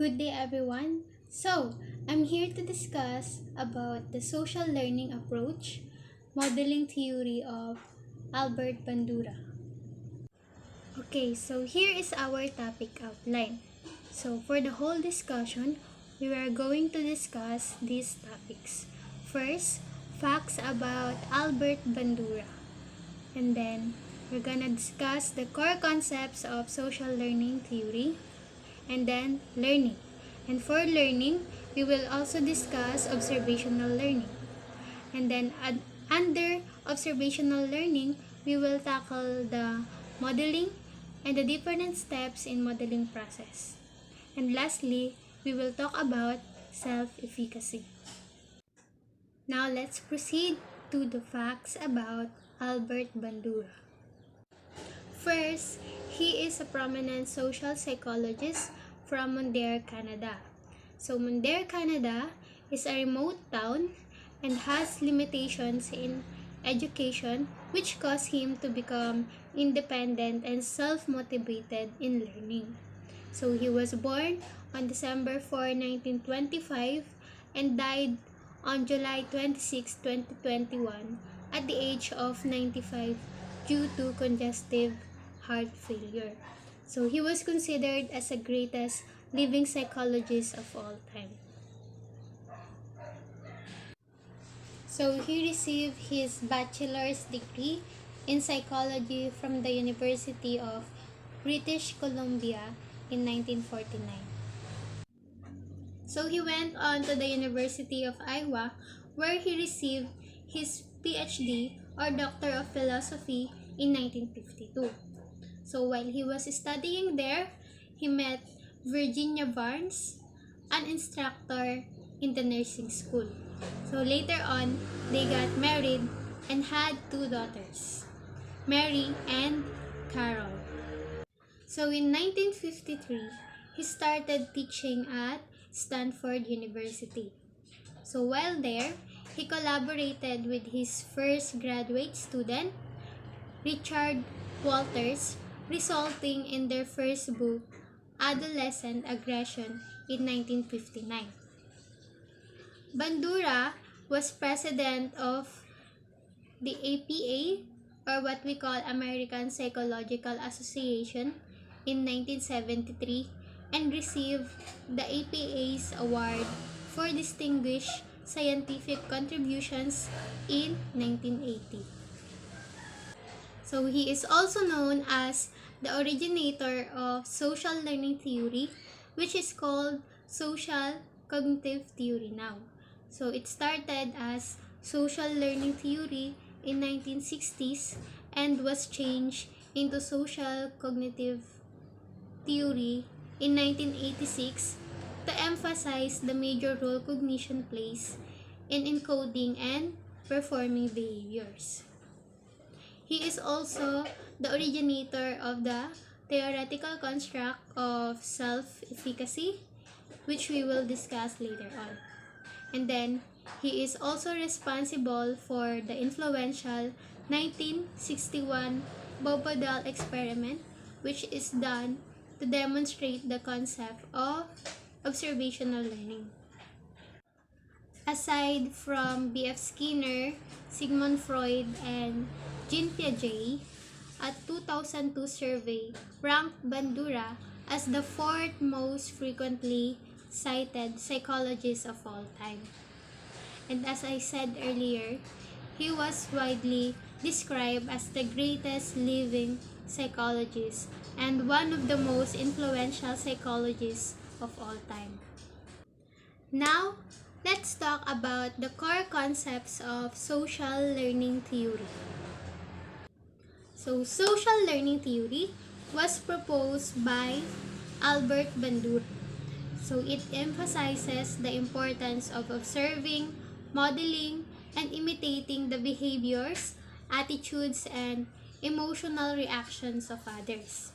Good day everyone. I'm here to discuss about the social learning approach, modeling theory of Albert Bandura. Okay, so here is our topic outline. So for the whole discussion, we are going to discuss these topics. First, facts about Albert Bandura. And then we're gonna discuss the core concepts of social learning theory, and then learning. And for learning, we will also discuss observational learning. And then under observational learning, we will tackle the modeling and the different steps in modeling process. And lastly, we will talk about self-efficacy. Now let's proceed to the facts about Albert Bandura. First, he is a prominent social psychologist from Mundare, Canada. So Mundare, Canada is a remote town and has limitations in education which caused him to become independent and self-motivated in learning. So he was born on December 4, 1925 and died on July 26, 2021 at the age of 95 due to congestive heart failure. So he was considered as the greatest living psychologist of all time. So he received his bachelor's degree in psychology from the University of British Columbia in 1949. So he went on to the University of Iowa where he received his PhD or Doctor of Philosophy in 1952. So while he was studying there, he met Virginia Barnes, an instructor in the nursing school. So later on, they got married and had two daughters, Mary and Carol. So in 1953, he started teaching at Stanford University. So while there, he collaborated with his first graduate student, Richard Walters, resulting in their first book, Adolescent Aggression, in 1959. Bandura was president of the APA, or what we call American Psychological Association, in 1973 and received the APA's award for distinguished scientific contributions in 1980. So he is also known as the originator of social learning theory, which is called social cognitive theory now. So it started as social learning theory in 1960s and was changed into social cognitive theory in 1986 to emphasize the major role cognition plays in encoding and performing behaviors. He is also the originator of the theoretical construct of self-efficacy, which we will discuss later on. And then, he is also responsible for the influential 1961 Bobodal experiment, which is done to demonstrate the concept of observational learning. Aside from B.F. Skinner, Sigmund Freud, and Jean Piaget, a 2002 survey ranked Bandura as the fourth most frequently cited psychologist of all time. And as I said earlier, he was widely described as the greatest living psychologist and one of the most influential psychologists of all time. Now, let's talk about the core concepts of social learning theory. So, social learning theory was proposed by Albert Bandura. So, it emphasizes the importance of observing, modeling, and imitating the behaviors, attitudes, and emotional reactions of others.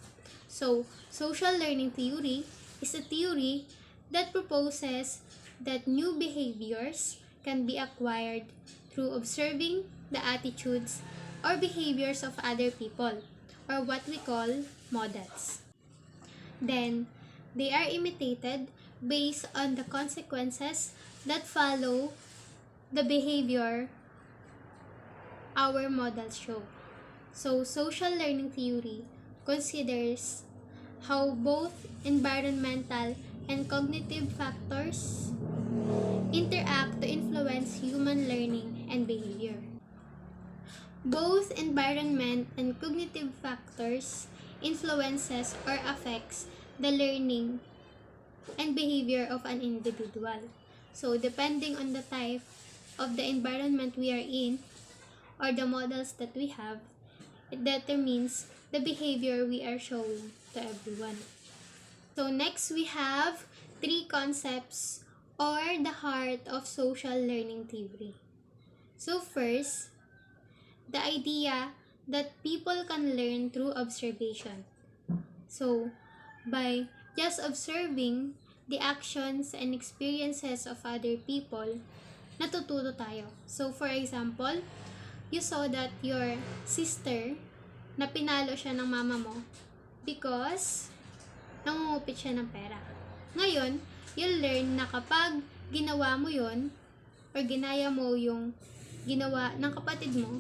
So, social learning theory is a theory that proposes that new behaviors can be acquired through observing the attitudes or behaviors of other people, or what we call models. Then, They are imitated based on the consequences that follow the behavior our models show. So, social learning theory considers how both environmental and cognitive factors interact to influence human learning and behavior. Both environment and cognitive factors influences or affects the learning and behavior of an individual. So, depending on the type of the environment we are in or the models that we have, it determines the behavior we are showing to everyone. So, next we have three concepts or the heart of social learning theory. So, first, the idea that people can learn through observation. So, by just observing the actions and experiences of other people, natututo tayo. So, for example, you saw that your sister, na pinalo siya ng mama mo because nangungupit siya ng pera. Ngayon, you'll learn na kapag ginawa mo yon or ginaya mo yung ginawa ng kapatid mo,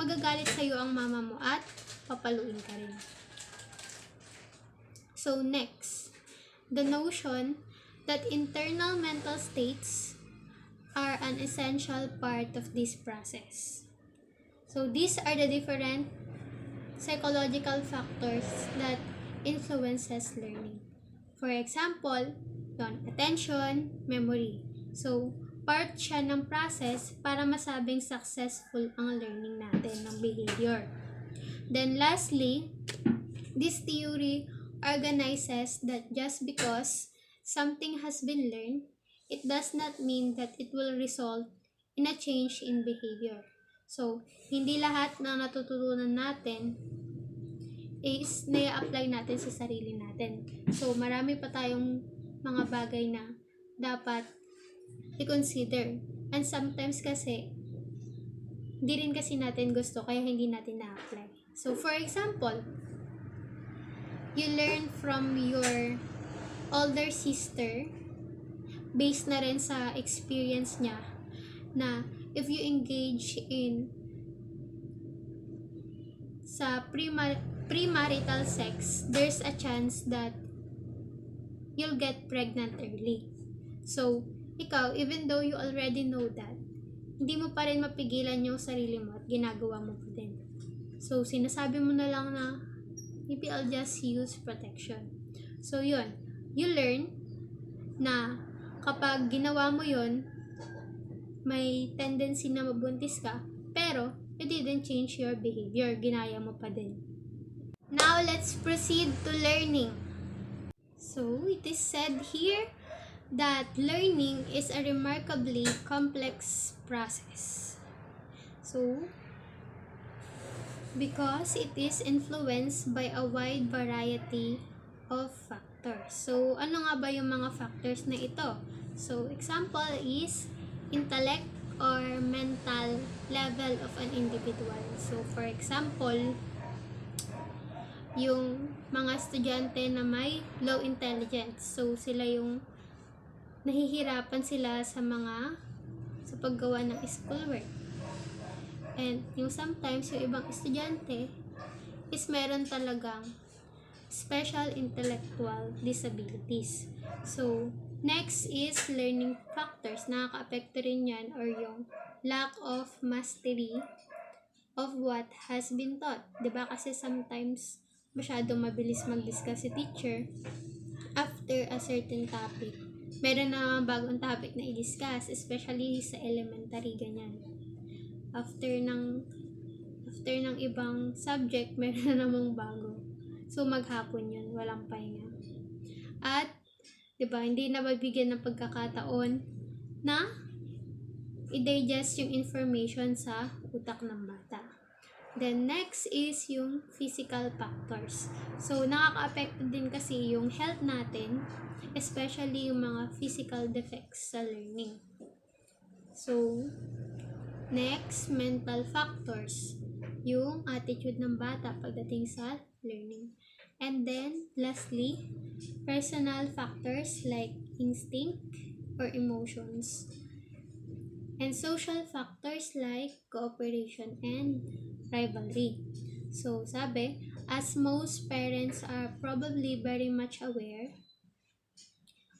magagalit sa'yo ang mama mo at papaluin ka rin. So next, the notion that internal mental states are an essential part of this process. So these are the different psychological factors that influences learning. For example, attention, memory. So, part siya ng process para masabing successful ang learning natin ng behavior. Then lastly, this theory organizes that just because something has been learned, it does not mean that it will result in a change in behavior. So, hindi lahat ng natututunan natin is nai-apply natin sa sarili natin. So, marami pa tayong mga bagay na dapat i-consider. And sometimes kasi, hindi rin kasi natin gusto, kaya hindi natin na-apply. So, for example, you learn from your older sister, based na rin sa experience niya, na if you engage in sa premarital sex, there's a chance that you'll get pregnant early. So, ikaw, even though you already know that, hindi mo pa rin mapigilan yung sarili mo at ginagawa mo pa din. So, sinasabi mo na lang na, maybe I'll just use protection. So, yun. You learn na kapag ginawa mo yun, may tendency na mabuntis ka, pero it didn't change your behavior. Ginaya mo pa din. Now, let's proceed to learning. So, it is said here that learning is a remarkably complex process. So, because it is influenced by a wide variety of factors. So, ano nga ba yung mga factors na ito? So, example is intellect or mental level of an individual. So, for example, yung mga estudyante na may low intelligence. So, sila yung nahihirapan sila sa paggawa ng schoolwork. And yung sometimes yung ibang estudyante is meron talagang special intellectual disabilities. So, next is learning factors. Nakaka-apekto rin yan or yung lack of mastery of what has been taught. Diba? Kasi sometimes masyadong mabilis mag-discuss si teacher after a certain topic. Meron na bagong topic na i-discuss, especially sa elementary, ganyan. After ng ibang subject, meron na namang bago. So, maghapon yun, walang pahinga. At, diba, hindi na mabigyan ng pagkakataon na i-digest yung information sa utak ng bata. Then, next is yung physical factors. So, nakaka-apekto din kasi yung health natin, especially yung mga physical defects sa learning. So, next, mental factors. Yung attitude ng bata pagdating sa learning. And then, lastly, personal factors like instinct or emotions. And social factors like cooperation and rivalry. So, sabi, as most parents are probably very much aware,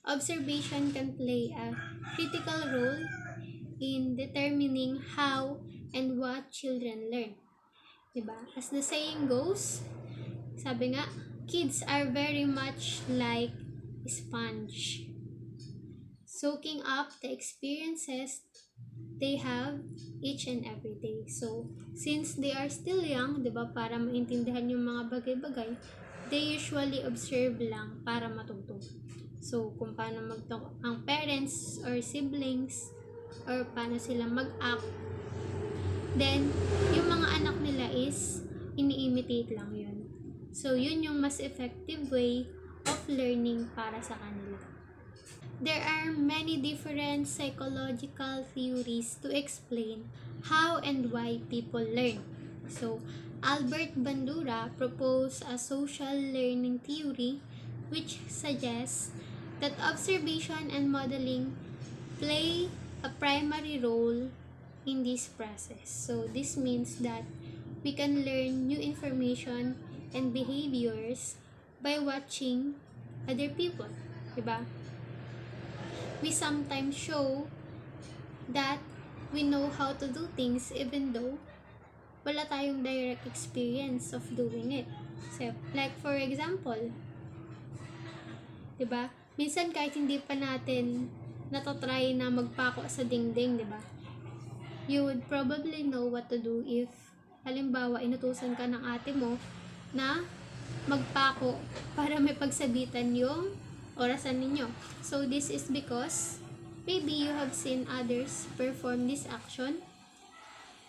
observation can play a critical role in determining how and what children learn. Diba? As the saying goes, sabi nga, kids are very much like sponge, soaking up the experiences they have each and every day. So, since they are still young, di ba, para maintindihan yung mga bagay-bagay, they usually observe lang para matuto. So, kung paano ang parents or siblings, or paano sila mag-act, then, yung mga anak nila is ini-imitate lang yun. So, yun yung mas effective way of learning para sa kanila. There are many different psychological theories to explain how and why people learn. So, Albert Bandura proposed a social learning theory which suggests that observation and modeling play a primary role in this process. So, this means that we can learn new information and behaviors by watching other people. Diba? We sometimes show that we know how to do things even though wala tayong direct experience of doing it. So, like for example, diba? Minsan kahit hindi pa natin natatry na magpako sa dingding, diba? You would probably know what to do if halimbawa inutusan ka ng ate mo na magpako para may pagsabitan yung orasan ninyo. So, this is because maybe you have seen others perform this action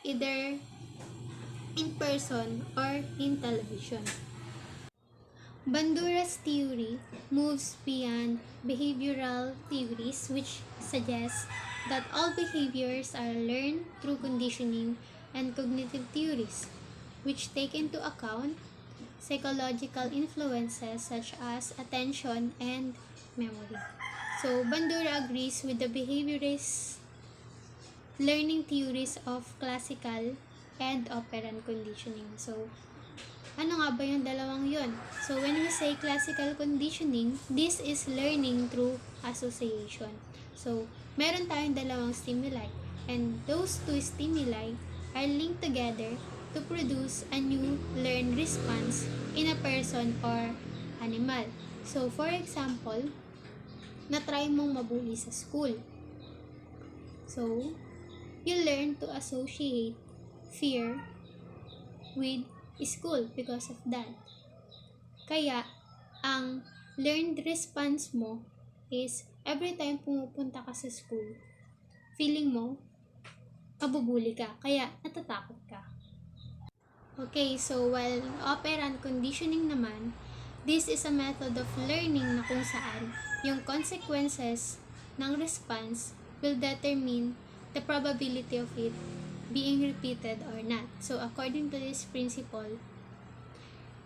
either in person or in television. Bandura's theory moves beyond behavioral theories, which suggests that all behaviors are learned through conditioning and cognitive theories, which take into account psychological influences such as attention and memory. So, Bandura agrees with the behaviorist learning theories of classical and operant conditioning. So, ano nga ba yung dalawang yun? So, when we say classical conditioning, this is learning through association. So, meron tayong dalawang stimuli, and those two stimuli are linked together to produce a new learned response in a person or animal. So, for example, na-try mong mabuli sa school. So, you learn to associate fear with school because of that. Kaya, ang learned response mo is every time pumupunta ka sa school, feeling mo, mabubuli ka. Kaya, natatakot ka. Okay, so while operant conditioning naman, this is a method of learning na kung saan yung consequences ng response will determine the probability of it being repeated or not. So according to this principle,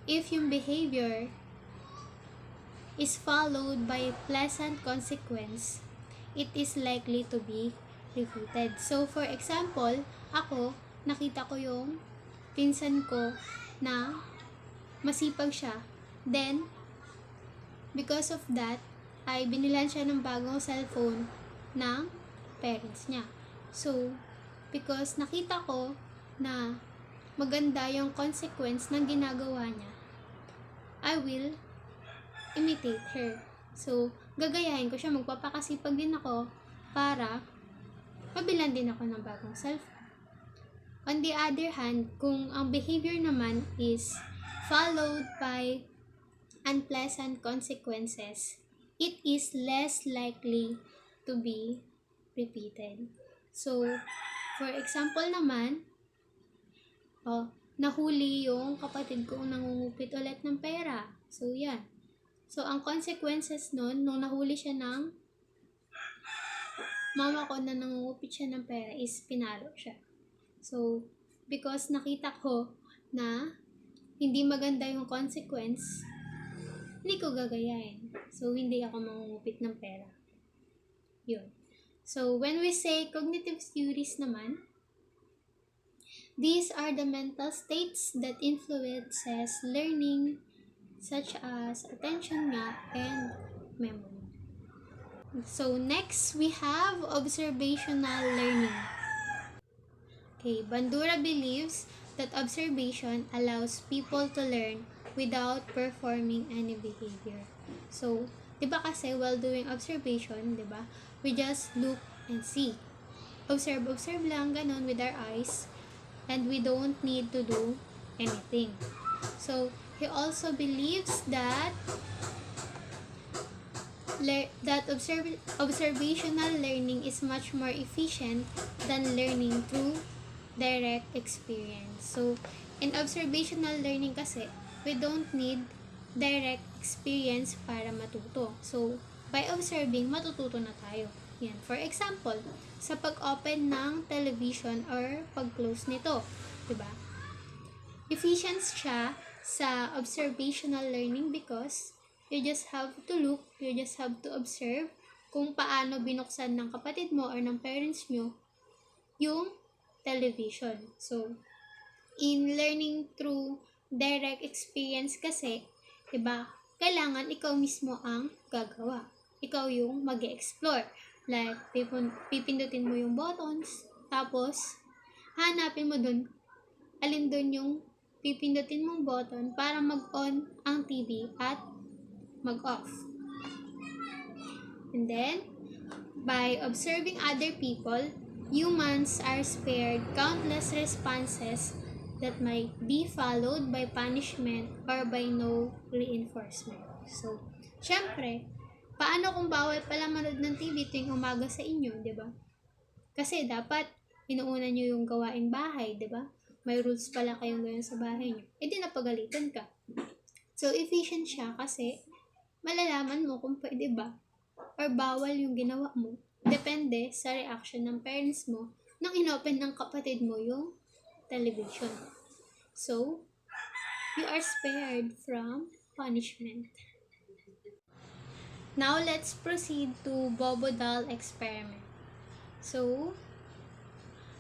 if yung behavior is followed by a pleasant consequence, it is likely to be repeated. So for example, ako, nakita ko yung pinsan ko na masipag siya. Then, because of that, ay binilan siya ng bagong cellphone ng parents niya. So, because nakita ko na maganda yung consequence ng ginagawa niya, I will imitate her. So, gagayahin ko siya, magpapakasipag din ako para mabilan din ako ng bagong cellphone. On the other hand, kung ang behavior naman is followed by unpleasant consequences, it is less likely to be repeated. So, for example naman, nahuli yung kapatid ko nangungupit ulit ng pera. So, yan. So, ang consequences nun, nung nahuli siya ng mama ko na nangungupit siya ng pera, is pinalo siya. So, because nakita ko na hindi maganda yung consequence, hindi ko gagayahin. So, hindi ako mangungupit ng pera. Yun. So, when we say cognitive theories naman, these are the mental states that influences learning such as attention nga and memory. So, next, we have observational learning. Okay, Bandura believes that observation allows people to learn without performing any behavior. So, di ba kasi while doing observation, di ba, we just look and see. Observe lang ganun with our eyes, and we don't need to do anything. So, he also believes that observational learning is much more efficient than learning through direct experience. So, in observational learning kasi, we don't need direct experience para matuto. So, by observing, matututo na tayo. Yan. For example, sa pag-open ng television or pag-close nito. Diba? Efficient siya sa observational learning because you just have to look, you just have to observe kung paano binuksan ng kapatid mo or ng parents nyo yung television. So, in learning through direct experience kasi, diba, kailangan ikaw mismo ang gagawa. Ikaw yung mag-explore. Like, pipindutin mo yung buttons, tapos, hanapin mo dun, alin dun yung pipindutin mong button para mag-on ang TV at mag-off. And then, by observing other people, humans are spared countless responses that might be followed by punishment or by no reinforcement. So, syempre, paano kung bawal pala manood ng TV tuwing umaga sa inyo, di ba? Kasi dapat inuuna nyo yung gawaing bahay, di ba? May rules pala kayong gawin sa bahay nyo. E di napagalitan ka. So, efficient siya kasi malalaman mo kung pwede ba or bawal yung ginawa mo. Depende sa reaction ng parents mo nang inopen ng kapatid mo yung television. So, you are spared from punishment. Now, let's proceed to Bobo-Doll experiment. So,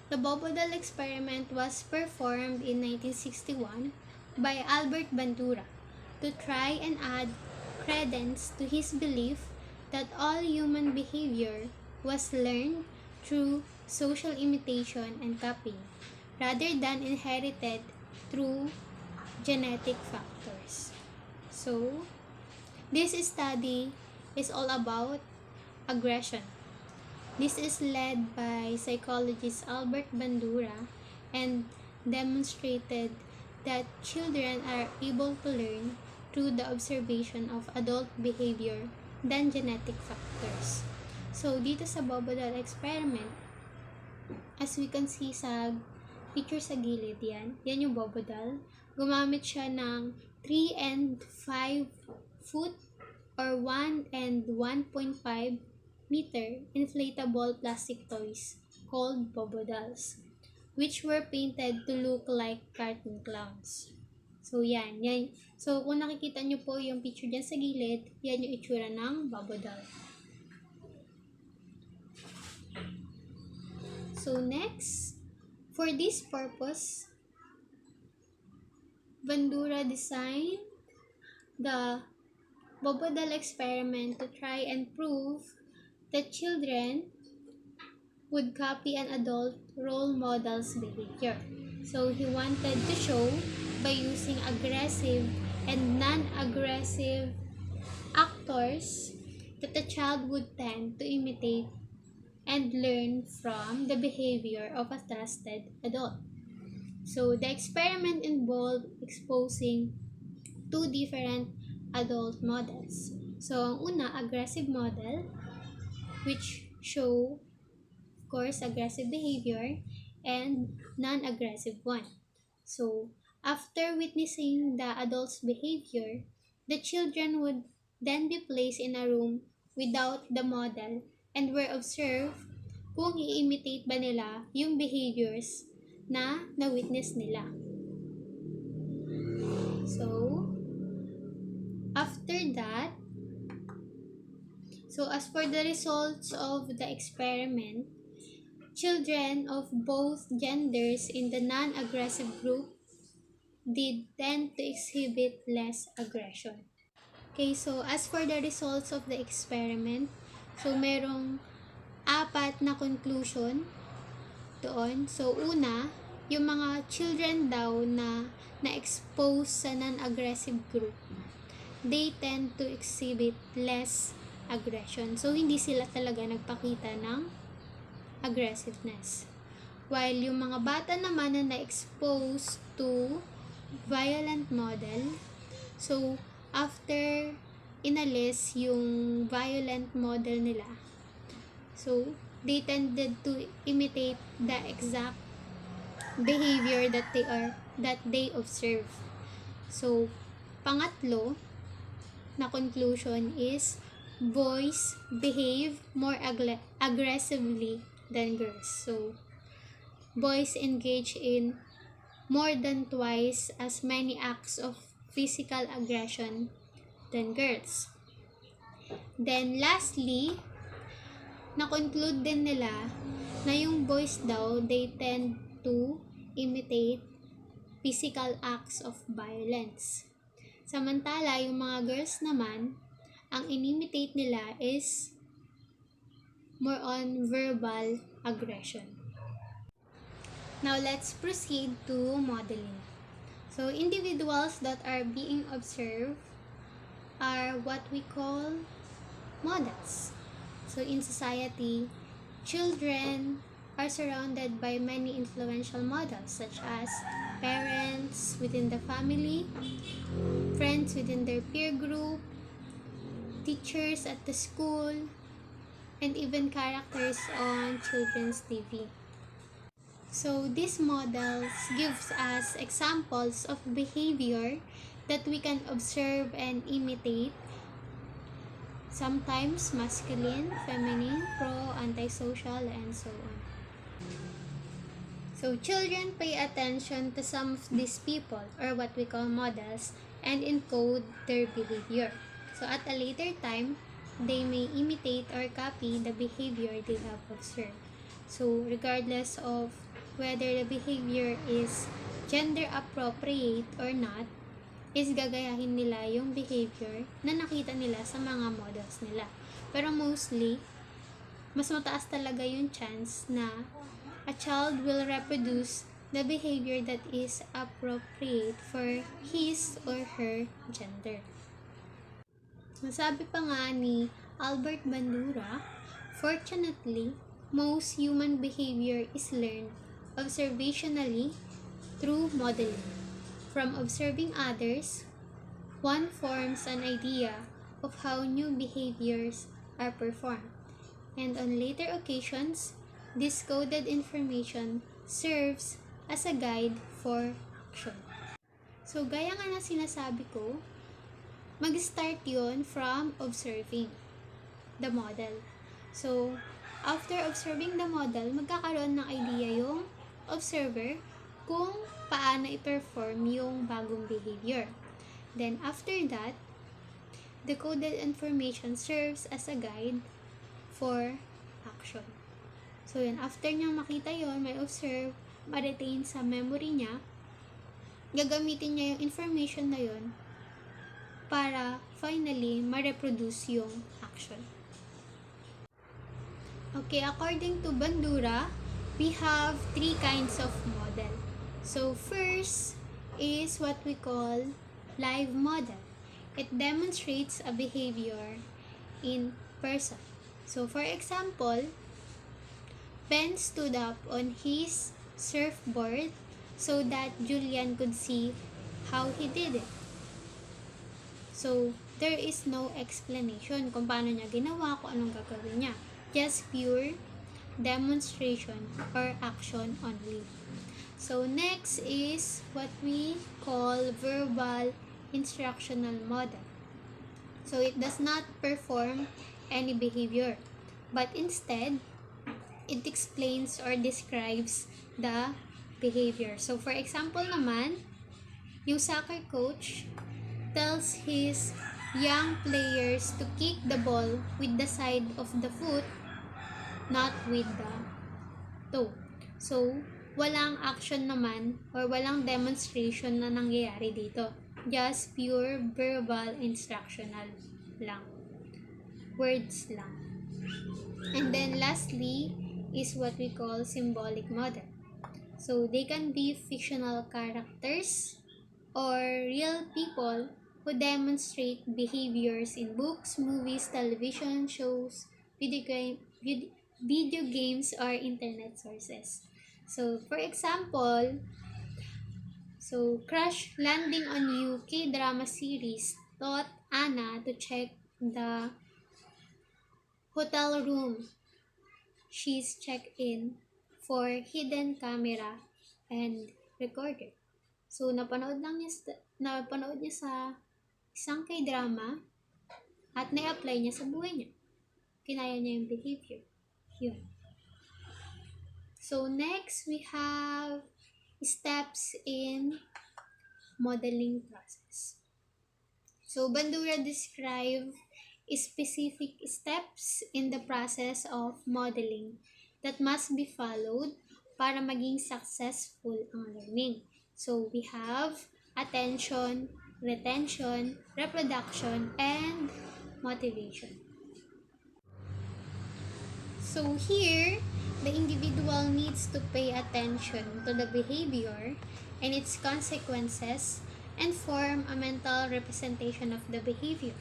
the Bobo-Doll experiment was performed in 1961 by Albert Bandura to try and add credence to his belief that all human behavior was learned through social imitation and copying, rather than inherited through genetic factors. So, this study is all about aggression. This is led by psychologist Albert Bandura and demonstrated that children are able to learn through the observation of adult behavior than genetic factors. So, dito sa Bobo-Doll experiment, as we can see sa picture sa gilid, yan yung Bobo-Doll. Gumamit siya ng 3 and 5 foot or 1 and 1.5 meter inflatable plastic toys called Bobo-Dolls, which were painted to look like cartoon clowns. So, yan. So, kung nakikita nyo po yung picture dyan sa gilid, yan yung itsura ng Bobo-Doll. So, next, for this purpose, Bandura designed the Bobo-Doll experiment to try and prove that children would copy an adult role model's behavior. So, he wanted to show by using aggressive and non-aggressive actors that a child would tend to imitate and learn from the behavior of a trusted adult. So, the experiment involved exposing two different adult models. So, ang una, aggressive model, which show, of course, aggressive behavior, and non-aggressive one. So, after witnessing the adult's behavior, the children would then be placed in a room without the model and were observed kung i-imitate ba nila yung behaviors na na-witness nila. So, after after that, so as for the results of the experiment, children of both genders in the non-aggressive group did tend to exhibit less aggression. Okay, so as for the results of the experiment, so merong apat na conclusion doon. So una, yung mga children daw na na-expose sa non-aggressive group, they tend to exhibit less aggression. So hindi sila talaga nagpakita ng aggressiveness. While yung mga bata naman na na-expose to violent model, so after inalis yung violent model nila, so they tended to imitate the exact behavior that they observe. So pangatlo na conclusion is boys behave more aggressively than girls. So boys engage in more than twice as many acts of physical aggression than girls. Then lastly, na-conclude din nila na yung boys daw, they tend to imitate physical acts of violence. Samantala, yung mga girls naman, ang inimitate nila is more on verbal aggression. Now, let's proceed to modeling. So, individuals that are being observed are what we call models. So, in society, children are surrounded by many influential models such as parents within the family, friends within their peer group, teachers at the school, and even characters on children's TV. So these models gives us examples of behavior that we can observe and imitate, sometimes masculine, feminine, pro, antisocial, and so on. So children pay attention to some of these people, or what we call models, and encode their behavior. So at a later time, they may imitate or copy the behavior they have observed. So regardless of whether the behavior is gender appropriate or not, is gagayahin nila yung behavior na nakita nila sa mga models nila. Pero mostly, mas mataas talaga yung chance na a child will reproduce the behavior that is appropriate for his or her gender. Masabi pa nga ni Albert Bandura, fortunately, most human behavior is learned observationally through modeling. From observing others, one forms an idea of how new behaviors are performed, and on later occasions, this coded information serves as a guide for action. So, gaya nga na sinasabi ko, mag-start yun from observing the model. So, after observing the model, magkakaroon ng idea yung observer kung paano i-perform yung bagong behavior. Then, after that, the coded information serves as a guide for action. So, yun, after niya makita yon, may observe, ma-retain sa memory niya, gagamitin niya yung information na yon para finally ma-reproduce yung action. Okay, according to Bandura, we have three kinds of model. So first is what we call live model. It demonstrates a behavior in person. So for example, Ben stood up on his surfboard so that Julian could see how he did it. So there is no explanation kung paano niya ginawa, kung anong gagawin niya. Just pure demonstration or action only. So next is what we call verbal instructional model. So it does not perform any behavior, but instead it explains or describes the behavior. So for example naman, yung soccer coach tells his young players to kick the ball with the side of the foot, not with the toe. So, walang action naman or walang demonstration na nangyayari dito. Just pure verbal instructional lang. Words lang. And then lastly is what we call symbolic model. So, they can be fictional characters or real people who demonstrate behaviors in books, movies, television shows, video games, or internet sources. So, for example, Crash Landing on You K-drama series taught Anna to check the hotel room she's checked in for hidden camera and recorder. So, napanood niya sa isang K-drama at na-apply niya sa buhay niya. Kinaya niya yung behavior. Yun. So, next, we have steps in modeling process. So, Bandura describe specific steps in the process of modeling that must be followed para maging successful ang learning. So, we have attention, retention, reproduction, and motivation. So, here, the individual needs to pay attention to the behavior and its consequences and form a mental representation of the behavior.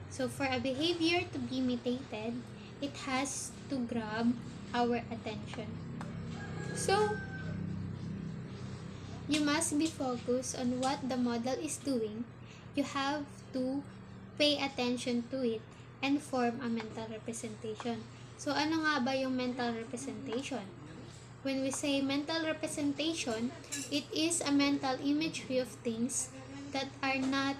So, for a behavior to be imitated, it has to grab our attention. So, you must be focused on what the model is doing. You have to pay attention to it and form a mental representation. So, ano nga ba yung mental representation? When we say mental representation, it is a mental imagery of things that are not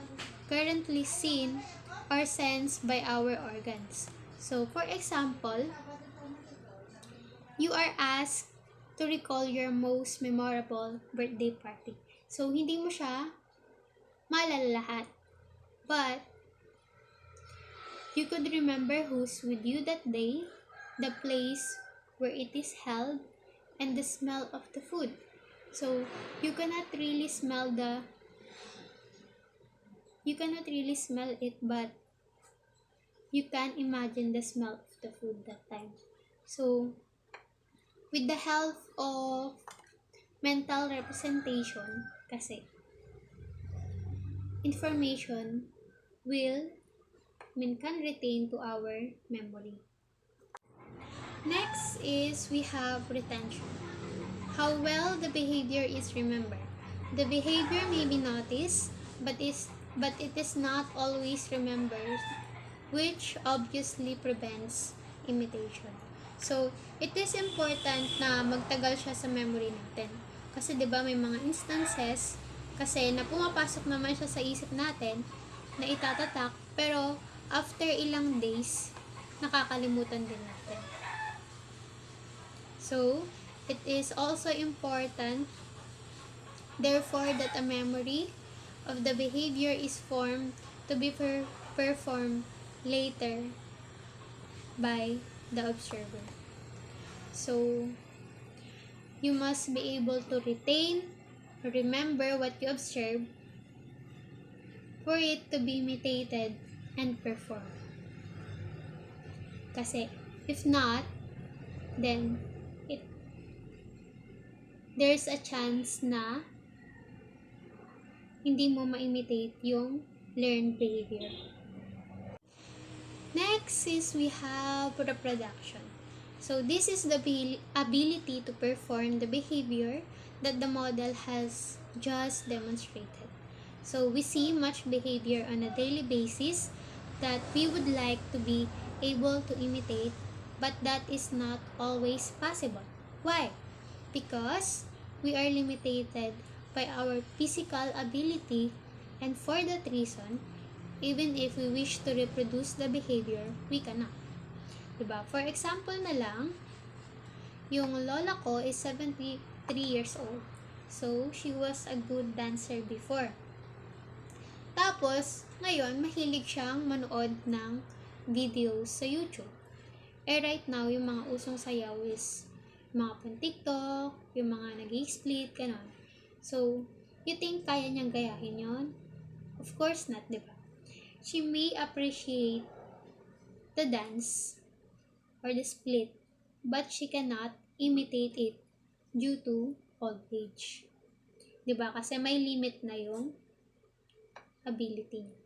currently seen or sensed by our organs. So, for example, you are asked to recall your most memorable birthday party. So, hindi mo siya maalala lahat. But, you could remember who's with you that day, the place where it is held, and the smell of the food. So, you cannot really smell it, but you can imagine the smell of the food that time. So, with the help of mental representation, kasi information can retain to our memory. Next is we have retention. How well the behavior is remembered. The behavior may be noticed, but it is not always remembered, which obviously prevents imitation. So, it is important na magtagal siya sa memory natin. Kasi 'di ba may mga instances kasi na pumapasok naman siya sa isip natin na itatatak, pero after ilang days nakakalimutan din natin. So, it is also important therefore that a memory of the behavior is formed to be performed later by the observer. So, you must be able to retain or remember what you observe for it to be imitated and performed. Kasi, if not, then there's a chance na hindi mo ma-imitate yung learned behavior. Next is we have reproduction. So, this is the ability to perform the behavior that the model has just demonstrated. So, we see much behavior on a daily basis that we would like to be able to imitate, but that is not always possible. Why? Because we are limited by our physical ability, and for that reason, even if we wish to reproduce the behavior, we cannot. Diba? For example na lang, yung lola ko is 73 years old. So, she was a good dancer before. Tapos, ngayon, mahilig siyang manood ng videos sa YouTube. Right now, yung mga usong sayaw is mga pang TikTok, yung mga nag-split, ganon. So, you think kaya niyang gayahin yon? Of course not, di ba? She may appreciate the dance or the split, but she cannot imitate it due to old age. Di ba? Kasi may limit na yung ability niya.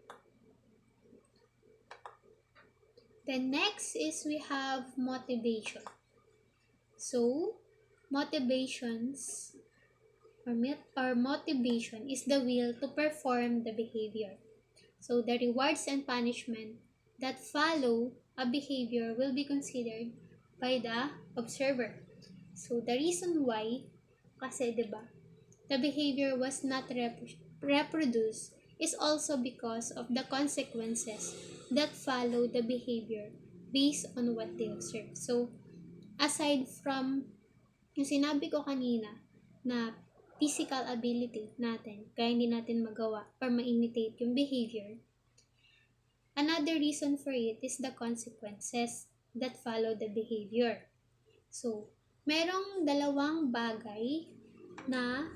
Then next is we have motivation. So, motivations or motivation is the will to perform the behavior. So, the rewards and punishment that follow a behavior will be considered by the observer. So, the reason why, kasi diba, the behavior was not reproduced is also because of the consequences that follow the behavior based on what they observe. So, aside from yung sinabi ko kanina na physical ability natin, kaya hindi natin magawa or ma-imitate yung behavior, another reason for it is the consequences that follow the behavior. So, merong dalawang bagay na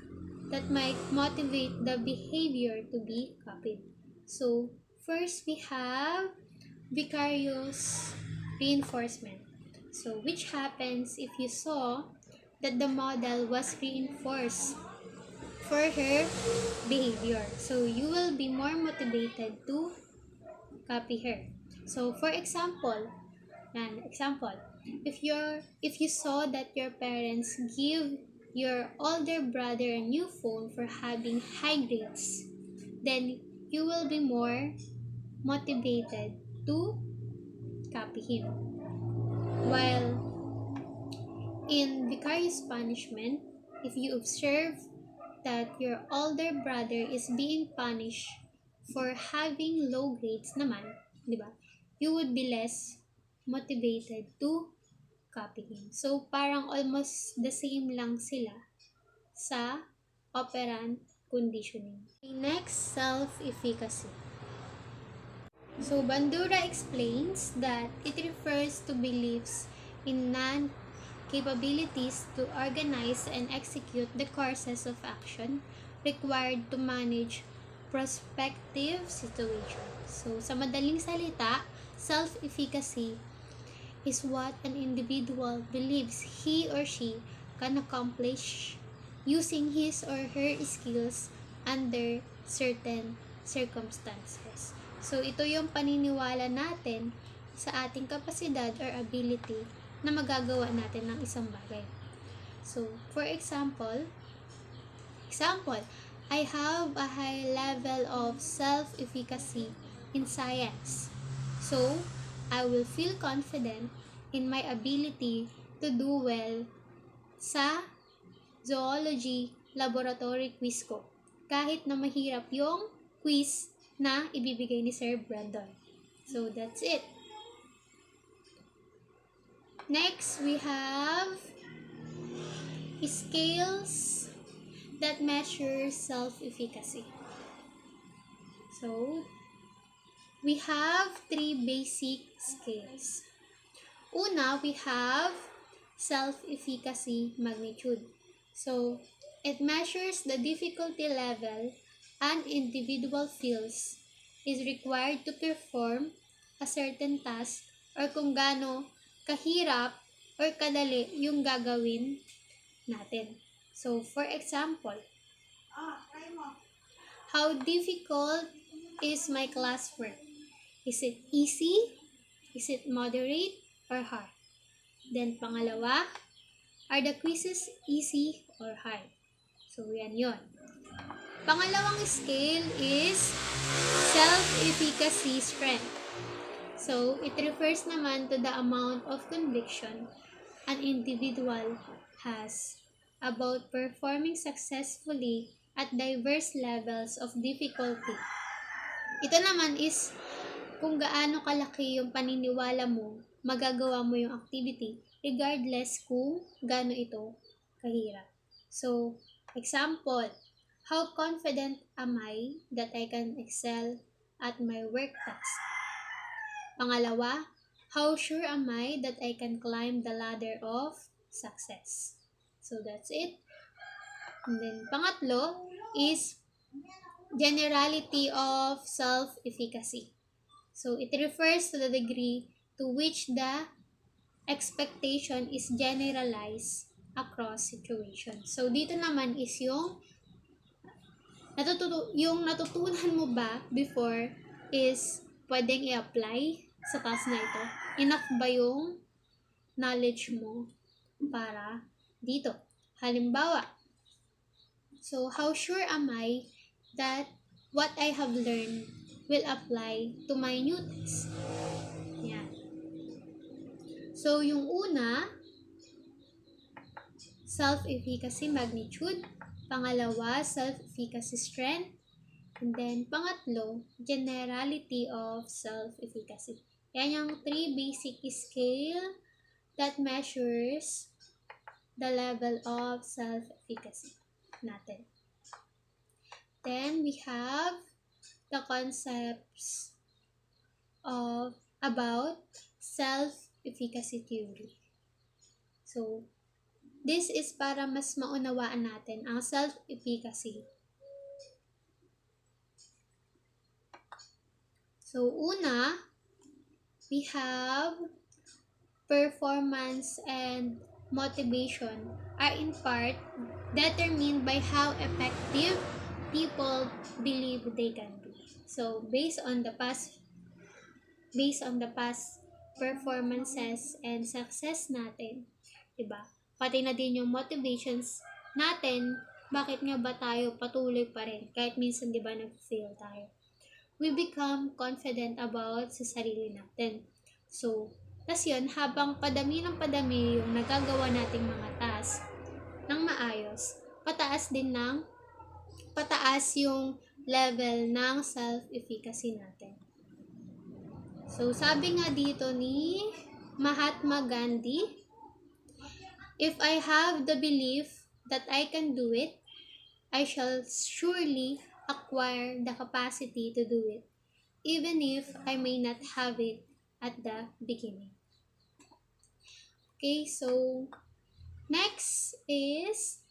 that might motivate the behavior to be copied. So, first we have vicarious reinforcement. So, which happens if you saw that the model was reinforced for her behavior. So, you will be more motivated to copy her. So, for example, if you saw that your parents give your older brother a new phone for having high grades, then you will be more motivated to copy him. While in vicarious punishment, if you observe that your older brother is being punished for having low grades naman, di ba? You would be less motivated to copy him. So, parang almost the same lang sila sa operant conditioning. Next, self-efficacy. So, Bandura explains that it refers to beliefs in non-capabilities to organize and execute the courses of action required to manage prospective situations. So, sa madaling salita, self-efficacy is what an individual believes he or she can accomplish using his or her skills under certain circumstances. So, ito yung paniniwala natin sa ating kapasidad or ability na magagawa natin ng isang bagay. So, for example, I have a high level of self-efficacy in science. So, I will feel confident in my ability to do well sa zoology laboratory quiz ko. Kahit na mahirap yung quiz na ibibigay ni Sir Brandon. So, that's it. Next, we have scales that measure self-efficacy. So, we have 3 basic scales. Una, we have self-efficacy magnitude. So, it measures the difficulty level an individual feels is required to perform a certain task or kung gaano kahirap or kadali yung gagawin natin. So, for example, how difficult is my classwork? Is it easy? Is it moderate or hard? Then, pangalawa, are the quizzes easy or hard? So, yan yun. Pangalawang scale is self-efficacy strength. So, it refers naman to the amount of conviction an individual has about performing successfully at diverse levels of difficulty. Ito naman is kung gaano kalaki yung paniniwala mo, magagawa mo yung activity regardless kung gaano ito kahirap. So, example, how confident am I that I can excel at my work task. Pangalawa, how sure am I that I can climb the ladder of success? So that's it. And then pangatlo is generality of self-efficacy. So it refers to the degree to which the expectation is generalized across situations. So dito naman is yung natutunan mo ba before is pwedeng i-apply sa task na ito? Enough ba yung knowledge mo para dito? Halimbawa, so how sure am I that what I have learned will apply to my new task? Yan. So yung una, self-efficacy magnitude. Pangalawa, self-efficacy strength. And then, pangatlo, generality of self-efficacy. Yan yung 3 basic scale that measures the level of self-efficacy natin. Then, we have the concepts about self-efficacy theory. So, this is para mas maunawaan natin ang self-efficacy. So, una, we have performance and motivation are in part determined by how effective people believe they can be. So, based on the past performances and success natin, diba? Pati na din yung motivations natin, bakit nga ba tayo patuloy pa rin kahit minsan diba nag-fail tayo. We become confident about sa sarili natin. So, tas yun, habang padami ng padami yung nagagawa nating mga task ng maayos, pataas yung level ng self-efficacy natin. So, sabi nga dito ni Mahatma Gandhi, if I have the belief that I can do it, I shall surely acquire the capacity to do it, even if I may not have it at the beginning. Okay, so next is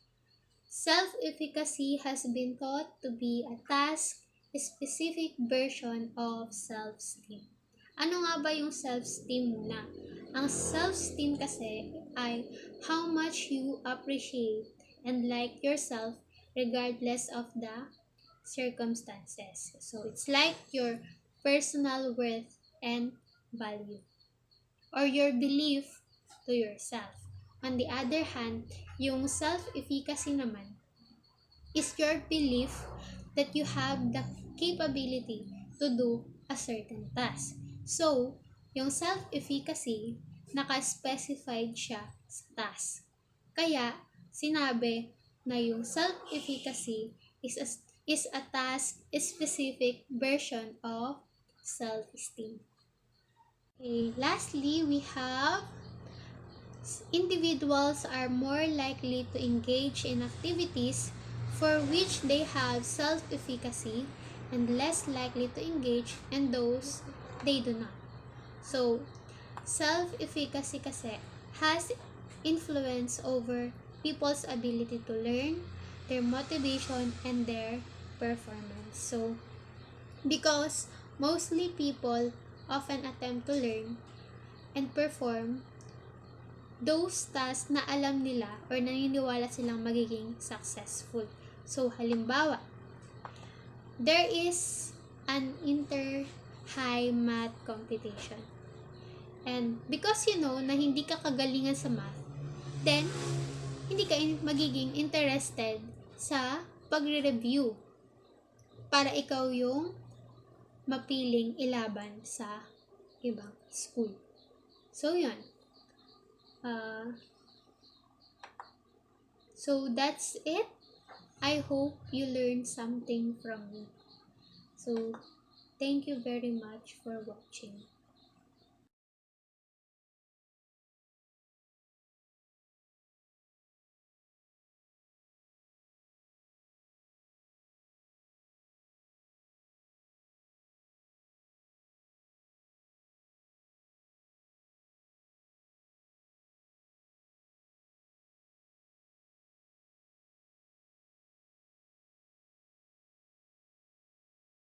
self-efficacy has been thought to be a task-specific version of self-esteem. Ano nga ba yung self-esteem muna? Ang self-esteem kasi ay how much you appreciate and like yourself regardless of the circumstances. So, it's like your personal worth and value or your belief to yourself. On the other hand, yung self-efficacy naman is your belief that you have the capability to do a certain task. So, yung self-efficacy, naka-specified siya sa task. Kaya, sinabi na yung self-efficacy is a task-specific version of self-esteem. Okay, lastly, we have individuals are more likely to engage in activities for which they have self-efficacy and less likely to engage in those they do not. So, self-efficacy kasi has influence over people's ability to learn, their motivation, and their performance. So, because mostly people often attempt to learn and perform those tasks na alam nila or naniniwala silang magiging successful. So, halimbawa, there is an inter-high math competition. And because you know na hindi ka kagalingan sa math, then, hindi ka magiging interested sa pagre-review para ikaw yung mapiling ilaban sa ibang school. So, yun. So, that's it. I hope you learned something from me. So, thank you very much for watching.